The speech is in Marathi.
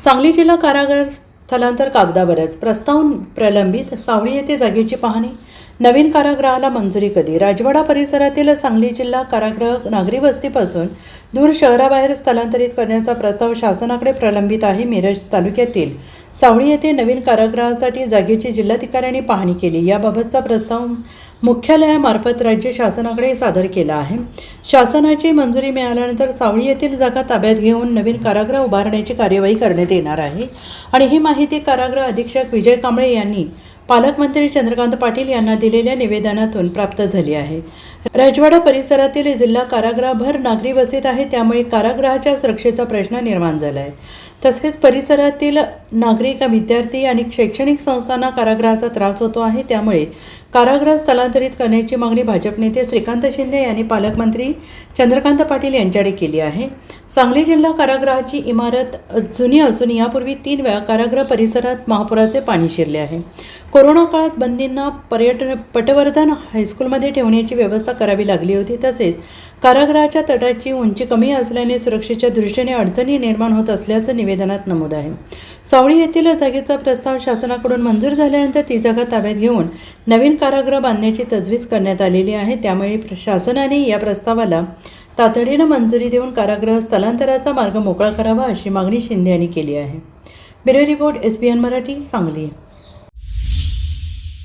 सांगली जिल्हा कारागृह स्थलांतर कागदावरच प्रस्ताव प्रलंबित. सावळी येथे जागेची पाहणी. नवीन कारागृहाला मंजुरी कधी? राजवाडा परिसरातील सांगली जिल्हा कारागृह नागरी वस्तीपासून दूर शहराबाहेर स्थलांतरित करण्याचा प्रस्ताव शासनाकडे प्रलंबित आहे. मिरज तालुक्यातील सावळी येथे नवीन कारागृहासाठी जागेची जिल्हाधिकाऱ्यांनी पाहणी केली. याबाबतचा प्रस्ताव मुख्यालयामार्फत राज्य शासनाकडे सादर केला आहे. शासनाची मंजुरी मिळाल्यानंतर सावळी येथील जागा ताब्यात घेऊन नवीन कारागृह उभारण्याची कार्यवाही करण्यात येणार आहे आणि ही माहिती कारागृह अधीक्षक विजय कांबळे यांनी पालकमंत्री चंद्रकांत पाटील यांना दिलेल्या निवेदनातून प्राप्त झाली आहे. राजवाडा परिसरातील जिल्हा कारागृहभर नागरी वस्तीत आहे, त्यामुळे कारागृहाच्या सुरक्षेचा प्रश्न निर्माण झाला आहे. तसेच परिसरातील नागरिक, विद्यार्थी आणि शैक्षणिक संस्थांना कारागृहाचा त्रास होतो आहे. त्यामुळे कारागृह स्थलांतरित करण्याची मागणी भाजप नेते श्रीकांत शिंदे यांनी पालकमंत्री चंद्रकांत पाटील यांच्याकडे केली आहे. सांगली जिल्हा कारागृहाची इमारत जुनी असून यापूर्वी 3 वेळा कारागृह परिसरात महापुराचे पाणी शिरले आहे. कोरोना काळात बंदींना पटवर्धन हायस्कूलमध्ये ठेवण्याची व्यवस्था करावी लागली होती. तसेच कारागृहाच्या तटाची उंची कमी असल्याने सुरक्षेच्या दृष्टीने अडचणी निर्माण होत असल्याचं निवेदनात नमूद आहे. सावळी येथील जागेचा प्रस्ताव शासनाकडून मंजूर झाल्यानंतर ती जागा ताब्यात घेऊन नवीन कारागृह बांधण्याची तजवीज करण्यात आलेली आहे. त्यामुळे शासनाने या प्रस्तावाला तातडीनं मंजुरी देऊन कारागृह स्थलांतराचा मार्ग मोकळा करावा अशी मागणी शिंदे यांनी केली आहे. Bureau report SBN Marathi, Sangli.